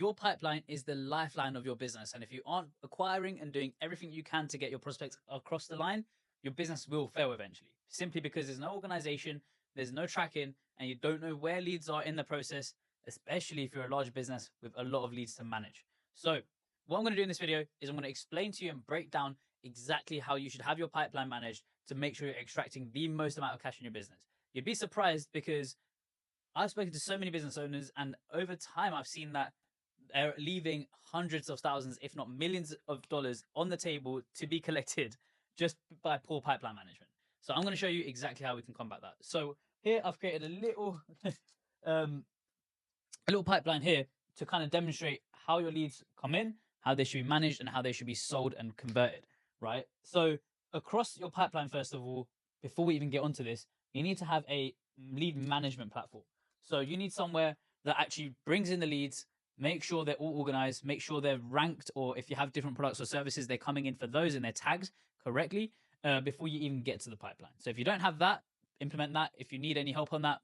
your pipeline is the lifeline of your business. And if you aren't acquiring and doing everything you can to get your prospects across the line, your business will fail eventually, simply because there's no organization, there's no tracking, and you don't know where leads are in the process, especially if you're a large business with a lot of leads to manage. So, what I'm going to do in this video is I'm going to explain to you and break down exactly how you should have your pipeline managed to make sure you're extracting the most amount of cash in your business. You'd be surprised because I've spoken to so many business owners, and over time, I've seen that they're leaving hundreds of thousands, if not millions of dollars on the table to be collected just by poor pipeline management. So I'm going to show you exactly how we can combat that. So here I've created a little pipeline here to kind of demonstrate how your leads come in, how they should be managed, and how they should be sold and converted, right? So across your pipeline, first of all, before we even get onto this, you need to have a lead management platform. So you need somewhere that actually brings in the leads, make sure they're all organized, make sure they're ranked, or if you have different products or services, they're coming in for those and they're tagged correctly before you even get to the pipeline. So if you don't have that, implement that. If you need any help on that,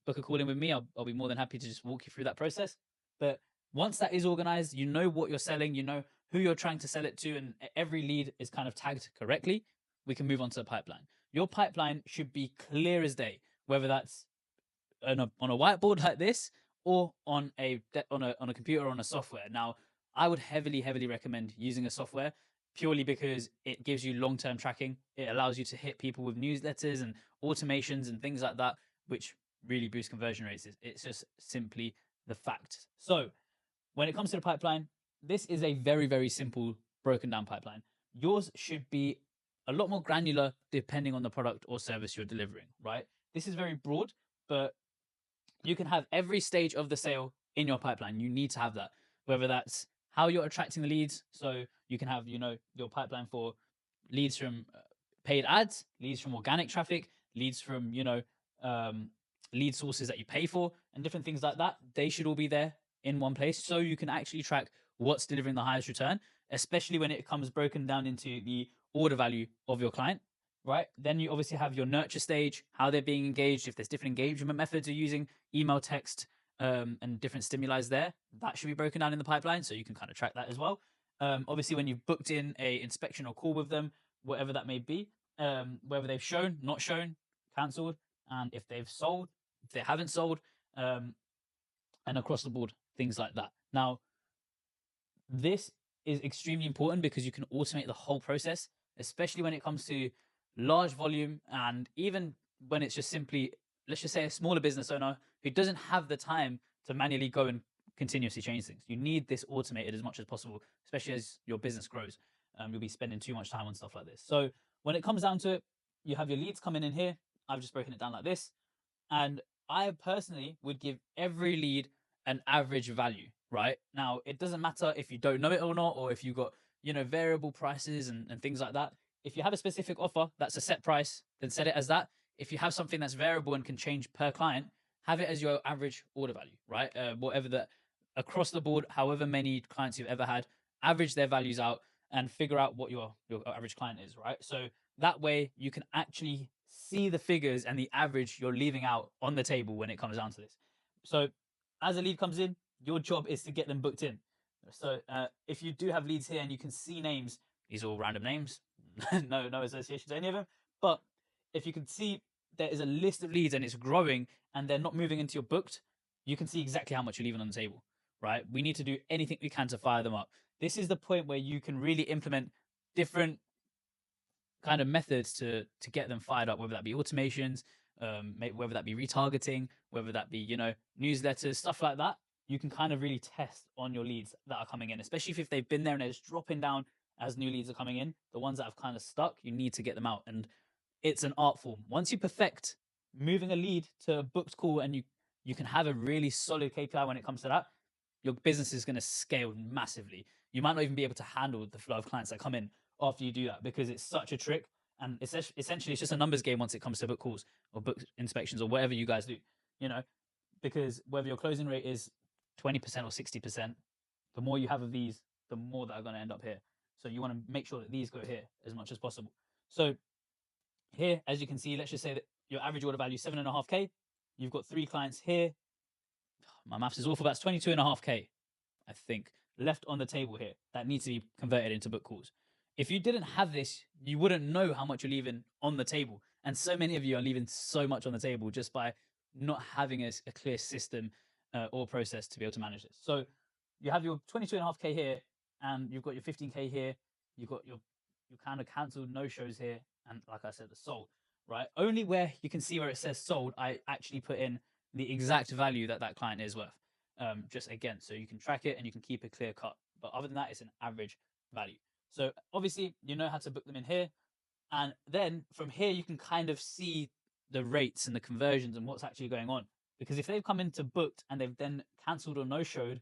book a call in with me. I'll be more than happy to just walk you through that process. But once that is organized, you know what you're selling, you know who you're trying to sell it to, and every lead is kind of tagged correctly, we can move on to the pipeline. Your pipeline should be clear as day, whether that's on a whiteboard like this or on a computer or on a software. Now, I would heavily recommend using a software purely because it gives you long-term tracking. It allows you to hit people with newsletters and automations and things like that, which really boost conversion rates. It's just simply the fact. So when it comes to the pipeline, this is a very simple broken down pipeline. Yours should be a lot more granular depending on the product or service you're delivering, right? This is very broad, but you can have every stage of the sale in your pipeline. You need to have that, whether that's how you're attracting the leads. So you can have, your pipeline for leads from paid ads, leads from organic traffic, leads from, lead sources that you pay for, and different things like that. They should all be there in one place so you can actually track what's delivering the highest return, especially when it comes broken down into the order value of your client, right? Then you obviously have your nurture stage, how they're being engaged, if there's different engagement methods you're using, email, text, and different stimuli there, that should be broken down in the pipeline so you can kind of track that as well. Obviously, when you've booked in a inspection or call with them, whatever that may be, whether they've shown, not shown, cancelled, and if they've sold, if they haven't sold, and across the board, things like that. Now, this is extremely important because you can automate the whole process, especially when it comes to large volume, and even when it's just simply, let's just say, a smaller business owner who doesn't have the time to manually go and continuously change things. You need this automated as much as possible, especially as your business grows. You'll be spending too much time on stuff like this. So when it comes down to it, you have your leads coming in here. I've just broken it down like this. And I personally would give every lead an average value, right? Now, it doesn't matter if you don't know it or not, or if you've got, variable prices and things like that. If you have a specific offer that's a set price, then set it as that. If you have something that's variable and can change per client, have it as your average order value, right? Whatever that, across the board, however many clients you've ever had, average their values out and figure out what your average client is, right? So that way you can actually see the figures and the average you're leaving out on the table when it comes down to this. So as a lead comes in, your job is to get them booked in. So if you do have leads here and you can see names, these are all random names, no association to any of them. But if you can see there is a list of leads and it's growing and they're not moving into your booked, you can see exactly how much you're leaving on the table, right? We need to do anything we can to fire them up. This is the point where you can really implement different kind of methods to get them fired up, whether that be automations, whether that be retargeting, whether that be newsletters, stuff like that. You can kind of really test on your leads that are coming in, especially if they've been there and they're just dropping down as new leads are coming in. The ones that have kind of stuck, you need to get them out, and it's an art form. Once you perfect moving a lead to a booked call, and you can have a really solid KPI when it comes to that, your business is going to scale massively. You might not even be able to handle the flow of clients that come in after you do that, because it's such a trick, and essentially it's just a numbers game once it comes to book calls or book inspections or whatever you guys do, because whether your closing rate is 20% or 60%, the more you have of these, the more that are going to end up here. So you want to make sure that these go here as much as possible. So here, as you can see, let's just say that your average order value is 7.5K. You've got 3 clients here. My maths is awful. That's 22.5K I think, left on the table here that needs to be converted into book calls. If you didn't have this, you wouldn't know how much you're leaving on the table. And so many of you are leaving so much on the table just by not having a clear system or process to be able to manage this. So you have your 22.5K here, and you've got your 15K here. You've got your kind of cancelled no-shows here, and like I said, the sold, right? Only where you can see where it says sold, I actually put in the exact value that that client is worth. Just again, so you can track it and you can keep it clear cut. But other than that, it's an average value. So obviously, you know how to book them in here. And then from here, you can kind of see the rates and the conversions and what's actually going on. Because if they've come into booked and they've then cancelled or no showed,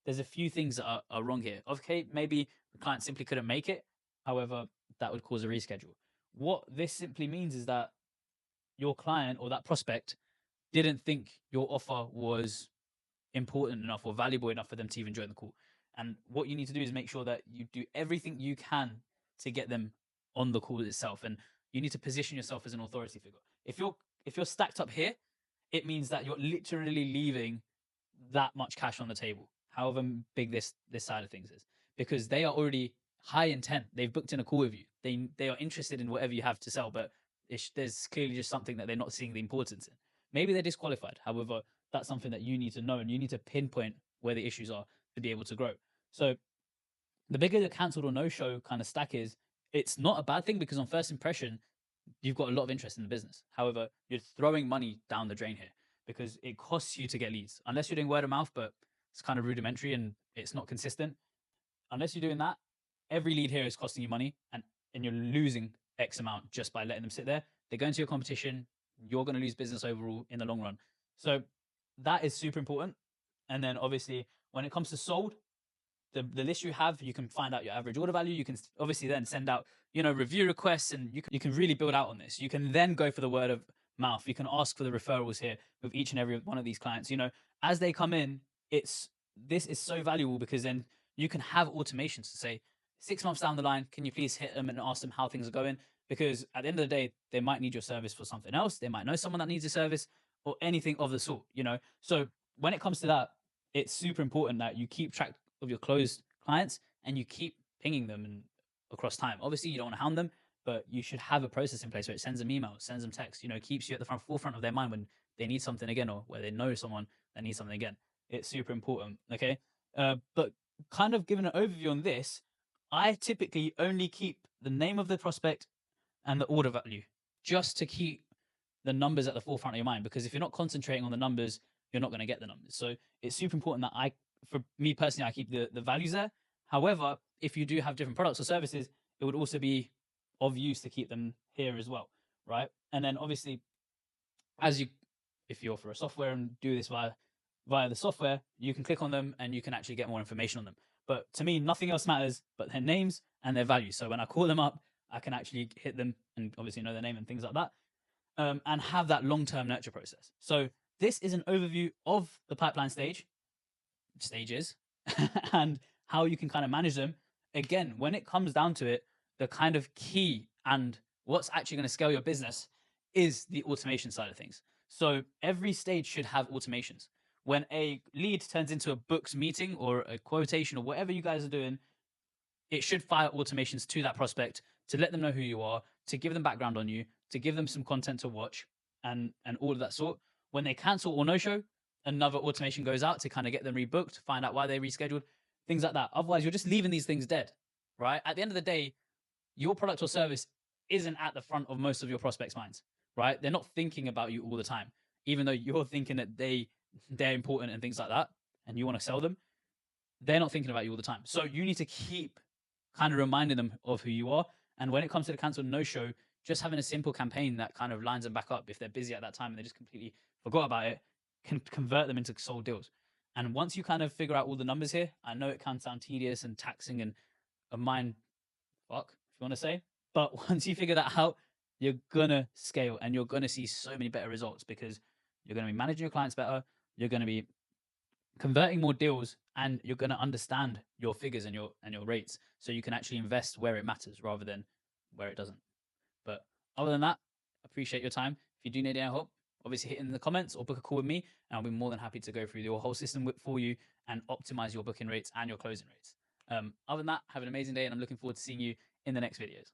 there's a few things that are wrong here. Okay, maybe the client simply couldn't make it. However, that would cause a reschedule. What this simply means is that your client or that prospect didn't think your offer was important enough or valuable enough for them to even join the call. And what you need to do is make sure that you do everything you can to get them on the call itself. And you need to position yourself as an authority figure. If you're stacked up here, it means that you're literally leaving that much cash on the table, however big this side of things is, because they are already high intent. They've booked in a call with you. They are interested in whatever you have to sell, but there's clearly just something that they're not seeing the importance in. Maybe they're disqualified. However, that's something that you need to know, and you need to pinpoint where the issues are to be able to grow. So the bigger the cancelled or no show kind of stack is, it's not a bad thing, because on first impression, you've got a lot of interest in the business. However, you're throwing money down the drain here because it costs you to get leads, unless you're doing word of mouth, but it's kind of rudimentary and it's not consistent. Unless you're doing that, every lead here is costing you money, and you're losing X amount just by letting them sit there. They go into your competition. You're going to lose business overall in the long run. So that is super important. And then obviously, when it comes to sold, the list you have, you can find out your average order value. You can obviously then send out, review requests, and you can really build out on this. You can then go for the word of mouth. You can ask for the referrals here with each and every one of these clients. As they come in, this is so valuable, because then you can have automations to say, 6 months down the line, can you please hit them and ask them how things are going? Because at the end of the day, they might need your service for something else. They might know someone that needs a service or anything of the sort, So when it comes to that, it's super important that you keep track of your closed clients and you keep pinging them and across time. Obviously, you don't want to hound them, but you should have a process in place where it sends them emails, sends them texts, keeps you at the forefront of their mind when they need something again, or where they know someone that needs something again. It's super important. Okay. But kind of giving an overview on this, I typically only keep the name of the prospect and the order value, just to keep the numbers at the forefront of your mind. Because if you're not concentrating on the numbers, you're not going to get the numbers. So it's super important that for me personally, I keep the values there. However, if you do have different products or services, it would also be of use to keep them here as well, right? And then obviously, if you offer a software and do this via the software, you can click on them and you can actually get more information on them. But to me, nothing else matters but their names and their values. So when I call them up, I can actually hit them and obviously know their name and things like that, and have that long-term nurture process. So this is an overview of the pipeline stages and how you can kind of manage them. Again, when it comes down to it, the kind of key and what's actually going to scale your business is the automation side of things. So every stage should have automations. When a lead turns into a booked meeting or a quotation or whatever you guys are doing, it should fire automations to that prospect to let them know who you are, to give them background on you, to give them some content to watch, and all of that sort. When they cancel or no show, another automation goes out to kind of get them rebooked, find out why they rescheduled, things like that. Otherwise, you're just leaving these things dead, right? At the end of the day, your product or service isn't at the front of most of your prospects' minds, right? They're not thinking about you all the time, even though you're thinking that they're important and things like that, and you want to sell them. They're not thinking about you all the time. So you need to keep kind of reminding them of who you are. And when it comes to the cancel no show, just having a simple campaign that kind of lines them back up if they're busy at that time and they just completely forgot about it, can convert them into sold deals. And once you kind of figure out all the numbers here, I know it can sound tedious and taxing and a mind fuck, if you want to say, but once you figure that out, you're gonna scale and you're gonna see so many better results, because you're gonna be managing your clients better, you're gonna be converting more deals, and you're going to understand your figures and your rates, so you can actually invest where it matters rather than where it doesn't. But other than that, appreciate your time. If you do need any help, obviously hit in the comments or book a call with me, and I'll be more than happy to go through your whole system for you and optimize your booking rates and your closing rates. Other than that, have an amazing day, and I'm looking forward to seeing you in the next videos.